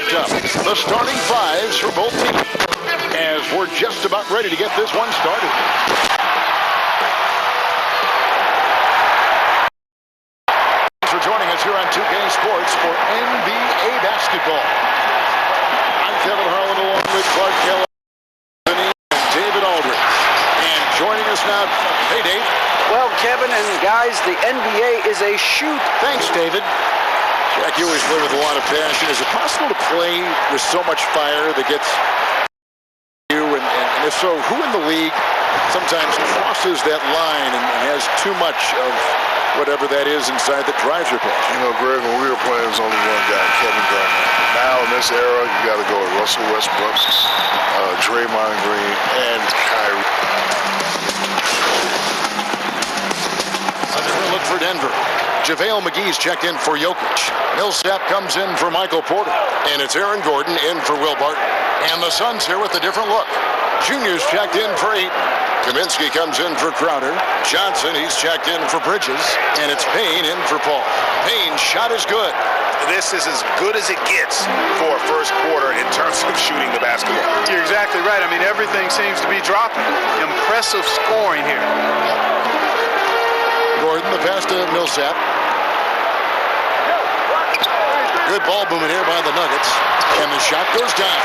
locked up. The starting fives for both teams as we're just about ready to get this one started. Thanks for joining us here on 2K Sports for NBA basketball. I'm Kevin Harlan along with Clark Kelly and David Aldridge. And joining us now, hey Dave. Well, Kevin and guys, the NBA is a shoot. Thanks, David. Jack, you always play with a lot of passion. Is it possible to play with so much fire that gets you? And if so, who in the league sometimes crosses that line and has too much of whatever that is inside that drives your passion? You know, Greg, when we were playing, there's only one guy, Kevin Garnett. Now, in this era, you got to go with Russell Westbrook, Draymond Green, and Kyrie. Another look for Denver. JaVale McGee's checked in for Jokic. Millsap comes in for Michael Porter. And it's Aaron Gordon in for Will Barton. And the Suns here with a different look. Junior's checked in for Ayton. Kaminsky comes in for Crowder. Johnson, he's checked in for Bridges. And it's Payne in for Paul. Payne's shot is good. This is as good as it gets for a first quarter in terms of shooting the basketball. You're exactly right. I mean, everything seems to be dropping. Impressive scoring here. Gordon, the pass to Millsap. Good ball movement here by the Nuggets. And the shot goes down.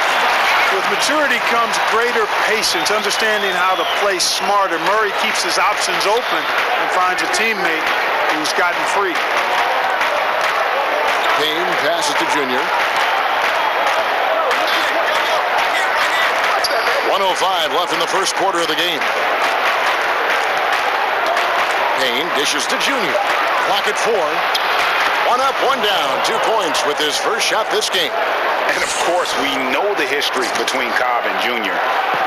With maturity comes greater patience, understanding how to play smarter. Murray keeps his options open and finds a teammate who's gotten free. Payne passes to Junior. 1:05 left in the first quarter of the game. Payne dishes to Junior. Clock at 4. One up, one down. 2 points with his first shot this game. And of course, we know the history between Cobb and Junior.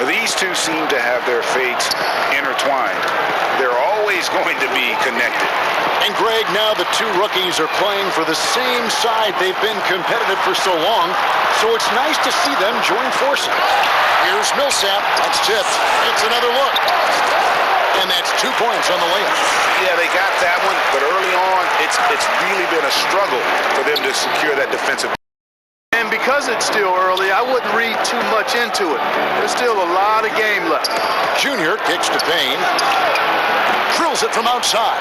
These two seem to have their fates intertwined. They're always going to be connected. And Greg, now the two rookies are playing for the same side. They've been competitive for so long, so it's nice to see them join forces. Here's Millsap. That's tipped. It's another look. And that's 2 points on the layup. Yeah, they got that one, but early on, it's really been a struggle for them to secure that defensive. And because it's still early, I wouldn't read too much into it. There's still a lot of game left. Junior kicks to Payne. Drills it from outside.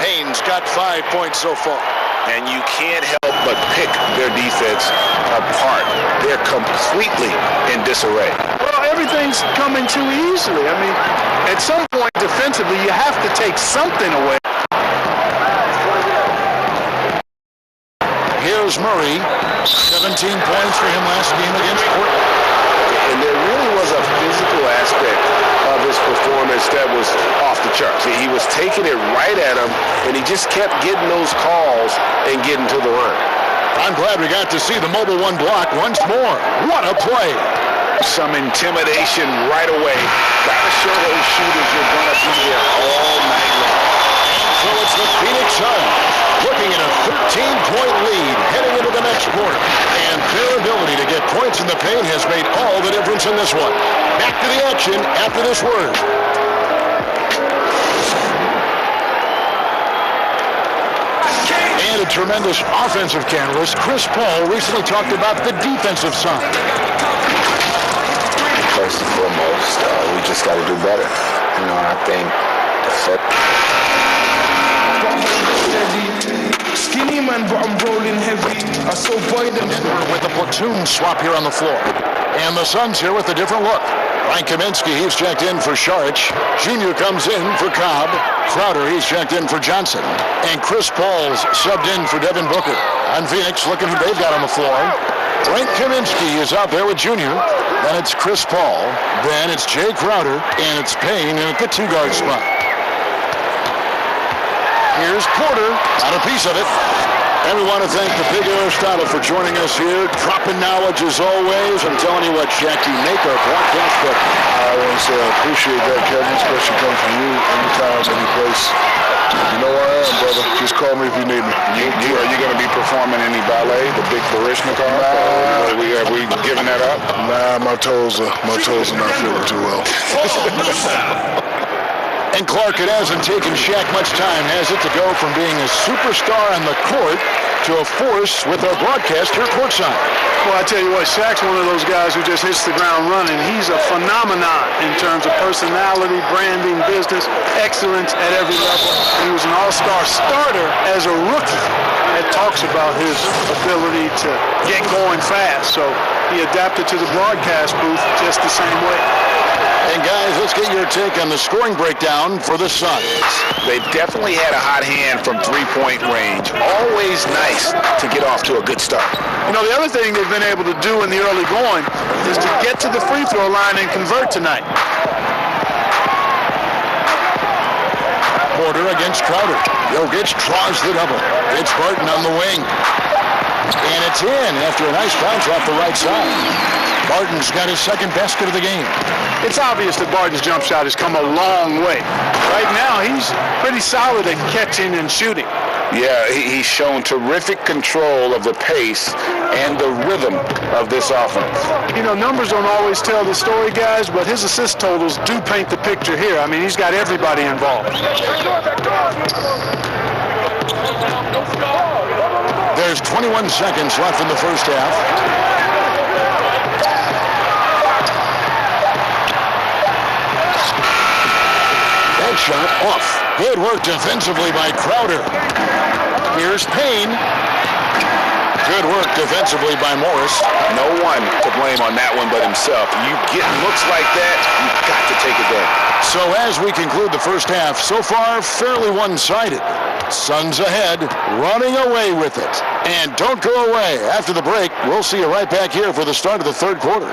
Payne's got 5 points so far. And you can't help but pick their defense apart. They're completely in disarray. Well, everything's coming too easily. I mean, at some point defensively, you have to take something away. Here's Murray. 17 points for him last game against Portland. And there really was a physical aspect of his performance that was off the charts. He was taking it right at him, and he just kept getting those calls and getting to the line. I'm glad we got to see the Mobile One block once more. What a play. Some intimidation right away. Gotta show those shooters you're gonna be there all night long. And so it's the Phoenix Suns looking at a 13-point lead heading into the next quarter. And their ability to get points in the paint has made all the difference in this one. Back to the action after this word. And a tremendous offensive catalyst, Chris Paul recently talked about the defensive side. First and foremost, we just got to do better. You know, I think the foot. Skinny man, but I'm rolling heavy. I saw Biden with a platoon swap here on the floor. And the Suns here with a different look. Ryan Kaminsky, he's checked in for Saric. Junior comes in for Cobb. Crowder, he's checked in for Johnson. And Chris Paul's subbed in for Devin Booker. And Phoenix looking who they've got on the floor. Frank Kaminsky is out there with Junior. Then it's Chris Paul. Then it's Jay Crowder. And it's Payne in at the 2-guard spot. Here's Porter. Got a piece of it. And we want to thank the Big Aristotle for joining us here. Dropping knowledge as always. I'm telling you what, Jack, you make our broadcast better. I want to say I appreciate that, Kevin, especially coming from you anytime, any place. You know where I am, brother. Just call me if you need me. Are you going to be performing any ballet, the big Barishnikov? Are we giving that up? Nah, my toes are not feeling too well. And Clark, it hasn't taken Shaq much time, has it, to go from being a superstar on the court to a force with our broadcast here courtside. Well, I tell you what, Shaq's one of those guys who just hits the ground running. He's a phenomenon in terms of personality, branding, business, excellence at every level. He was an all-star starter as a rookie. That talks about his ability to get going fast. So he adapted to the broadcast booth just the same way. And guys, let's get your take on the scoring breakdown for the Suns. They've definitely had a hot hand from three-point range. Always nice to get off to a good start. You know, the other thing they've been able to do in the early going is to get to the free throw line and convert tonight. Porter against Crowder. Jokic draws the double. It's Barton on the wing. And it's in after a nice bounce off the right side. Barton's got his second basket of the game. It's obvious that Barton's jump shot has come a long way. Right now, he's pretty solid at catching and shooting. Yeah, he's shown terrific control of the pace and the rhythm of this offense. You know, numbers don't always tell the story, guys, but his assist totals do paint the picture here. I mean, he's got everybody involved. There's 21 seconds left in the first half. That shot off. Good work defensively by Crowder. Here's Payne. Good work defensively by Morris. No one to blame on that one but himself. You get looks like that, you've got to take advantage. So as we conclude the first half, so far fairly one-sided. Suns ahead, running away with it. And don't go away. After the break, we'll see you right back here for the start of the third quarter.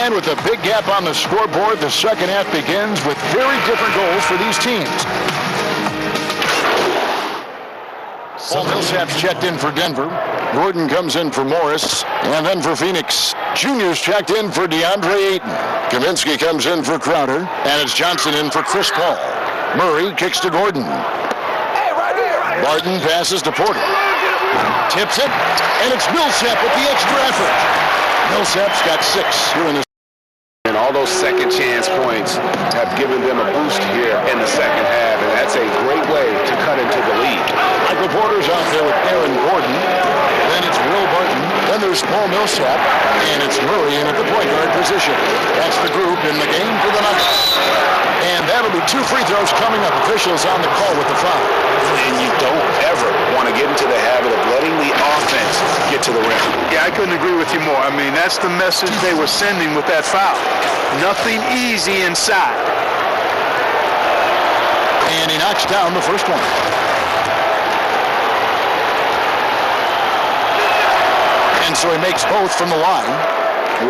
And with a big gap on the scoreboard, the second half begins with very different goals for these teams. Paul Millsap's checked in for Denver. Gordon comes in for Morris. And then for Phoenix, Junior's checked in for DeAndre Ayton. Kaminsky comes in for Crowder. And it's Johnson in for Chris Paul. Murray kicks to Gordon. Barton passes to Porter. Tips it. And it's Millsap with the extra effort. Millsap's got 6 here in the. And all those second chance points have given them a boost here in the second half, and that's a great way to cut into the lead. Michael Porter's out there with Aaron Gordon. Then it's Will Barton. Then there's Paul Millsap. And it's Murray in at the point guard position. That's the group in the game for the Nuggets. And that'll be 2 free throws coming up. Officials on the call with the foul. And you don't ever want to get into the habit of letting the offense get to the rim. Yeah, I couldn't agree with you more. I mean, that's the message they were sending with that foul. Nothing easy inside. And he knocks down the first one. And so he makes both from the line.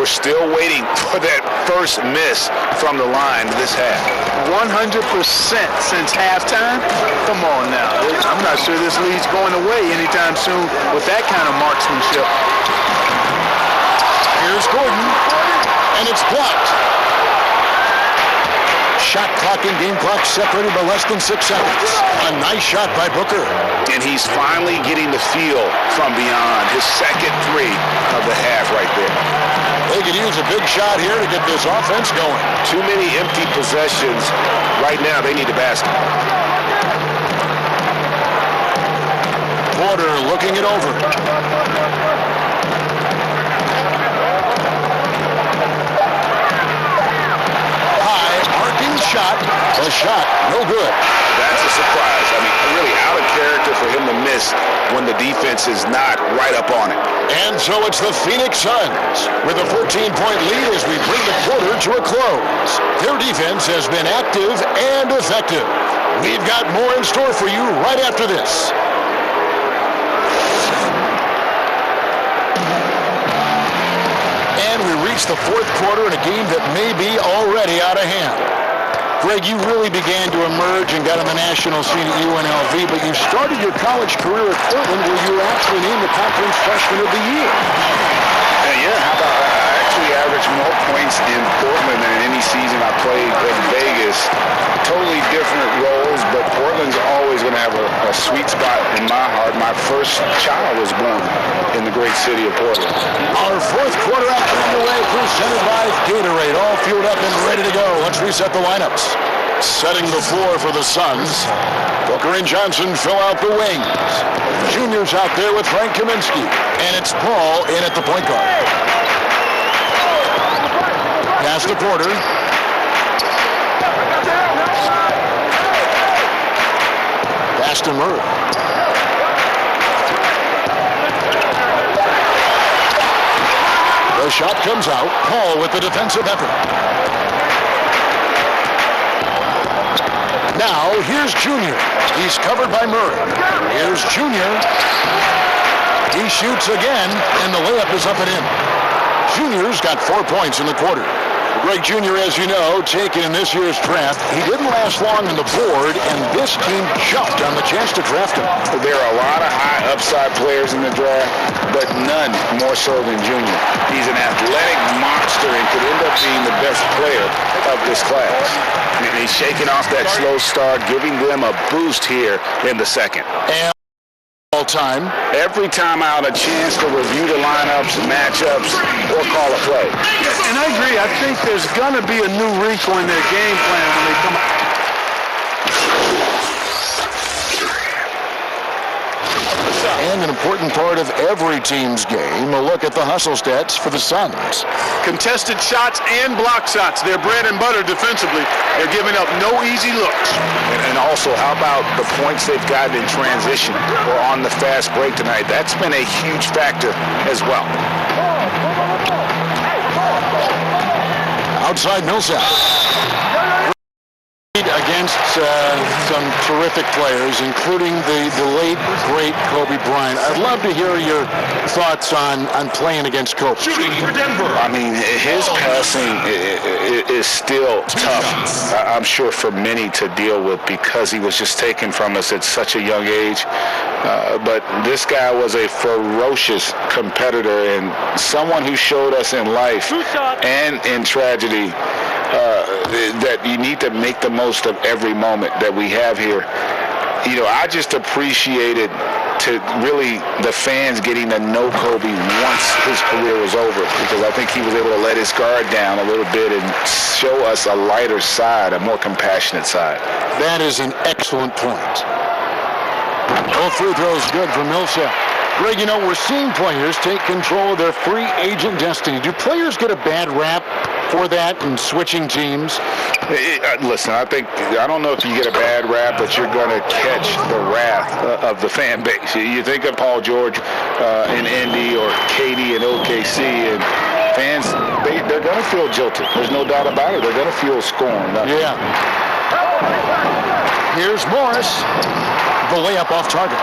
We're still waiting for that first miss from the line this half. 100% since halftime? Come on now. I'm not sure this lead's going away anytime soon with that kind of marksmanship. Here's Gordon, and it's blocked. Shot clock and game clock separated by less than 6 seconds. A nice shot by Booker. And he's finally getting the feel from beyond. His second 3 of the half right there. They could use a big shot here to get this offense going. Too many empty possessions. Right now, they need a basket. Porter looking it over. High, arcing shot. The shot, no good. That's a surprise. I mean, really out of character for him to miss when the defense is not right up on it. And so it's the Phoenix Suns with a 14-point lead as we bring the quarter to a close. Their defense has been active and effective. We've got more in store for you right after this. And we reach the fourth quarter in a game that may be already out of hand. Greg, you really began to emerge and got on the national scene at UNLV, but you started your college career at Portland where you were actually named the Conference Freshman of the Year. Yeah, how about I actually averaged more points in Portland than any season I played in Vegas. Totally different roles, but Portland's always going to have a sweet spot in my heart. My first child was born in the great city of Portland. Our fourth quarter action underway, presented by Gatorade, all fueled up and ready to go. Let's reset the lineups. Setting the floor for the Suns. Booker and Johnson fill out the wings. Junior's out there with Frank Kaminsky, and it's Paul in at the point guard. Pass to Porter. Pass to Murray. The shot comes out. Paul with the defensive effort. Now, here's Junior. He's covered by Murray. Here's Junior. He shoots again, and the layup is up and in. Junior's got 4 points in the quarter. Greg Jr., as you know, taken in this year's draft, he didn't last long on the board, and this team jumped on the chance to draft him. There are a lot of high upside players in the draft, but none more so than Junior. He's an athletic monster and could end up being the best player of this class. And he's shaking off that slow start, giving them a boost here in the second. And all time. Every time out, a chance to review the lineups, matchups, or call a play. And I agree. I think there's going to be a new wrinkle in their game plan when they come out. And an important part of every team's game, a look at the hustle stats for the Suns. Contested shots and block shots. They're bread and butter defensively. They're giving up no easy looks. And also, how about the points they've gotten in transition or on the fast break tonight? That's been a huge factor as well. Outside Millsap. Against some terrific players, including the late, great Kobe Bryant. I'd love to hear your thoughts on playing against Kobe. I mean, his passing is still tough, I'm sure, for many to deal with because he was just taken from us at such a young age. But this guy was a ferocious competitor and someone who showed us in life and in tragedy that you need to make the most of every moment that we have here. You know, I just appreciated to really the fans getting to know Kobe once his career was over, because I think he was able to let his guard down a little bit and show us a lighter side, a more compassionate side. That is an excellent point. Both free throws good for Millsap. Greg, you know, we're seeing players take control of their free agent destiny. Do players get a bad rap for that and switching teams? Listen, I don't know if you get a bad rap, but you're going to catch the wrath of the fan base. You think of Paul George in Indy or Katie in OKC, and fans, they're going to feel jilted. There's no doubt about it. They're going to feel scorned. Yeah. Here's Morris. The layup off target.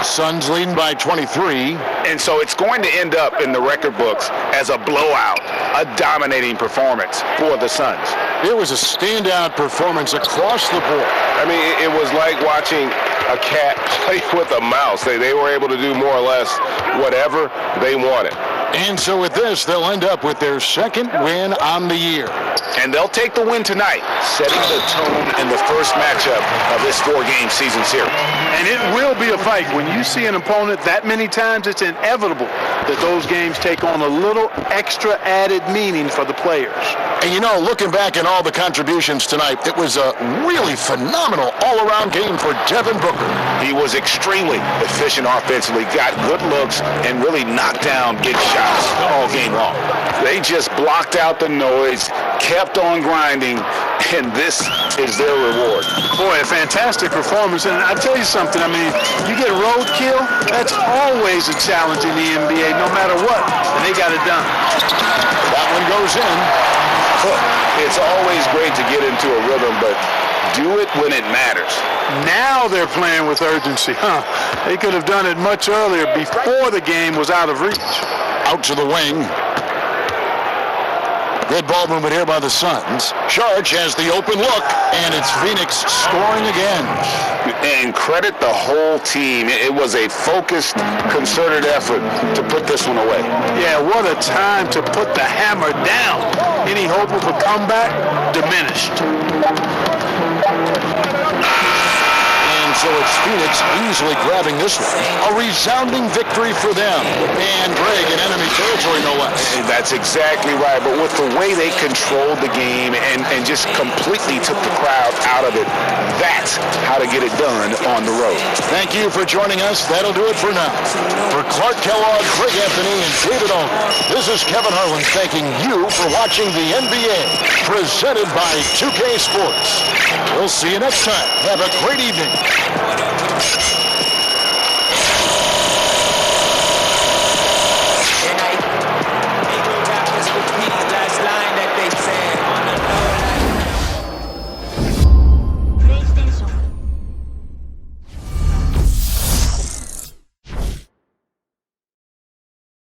Suns leading by 23. And so it's going to end up in the record books as a blowout, a dominating performance for the Suns. It was a standout performance across the board. I mean, it was like watching a cat play with a mouse. They were able to do more or less whatever they wanted. And so with this, they'll end up with their second win on the year. And they'll take the win tonight, setting the tone in the first matchup of this four-game season series. And it will be a fight. When you see an opponent that many times, it's inevitable that those games take on a little extra added meaning for the players. And you know, looking back at all the contributions tonight, it was a really phenomenal all-around game for Devin Booker. He was extremely efficient offensively, got good looks, and really knocked down big shots all game long. They just blocked out the noise, kept on grinding, and this is their reward. Boy, a fantastic performance. And I tell you something, I mean, you get roadkill, that's always a challenge in the NBA, no matter what. And they got it done. That one goes in. It's always great to get into a rhythm, but do it when it matters. Now they're playing with urgency. They could have done it much earlier, before the game was out of reach. Out to the wing. Good ball movement here by the Suns. Sharch has the open look, and it's Phoenix scoring again. And credit the whole team. It was a focused, concerted effort to put this one away. Yeah, what a time to put the hammer down. Any hope of a comeback? Diminished. And so it's Phoenix easily grabbing this one. A resounding victory for them. And Greg in enemy territory, no less. That's exactly right. But with the way they controlled the game and just completely took the crowd out of it, that's how to get it done on the road. Thank you for joining us. That'll do it for now. For Clark Kellogg, Greg Anthony, and David Olin, this is Kevin Harlan thanking you for watching the NBA, presented by 2K Sports. We'll see you next time. Have a great evening.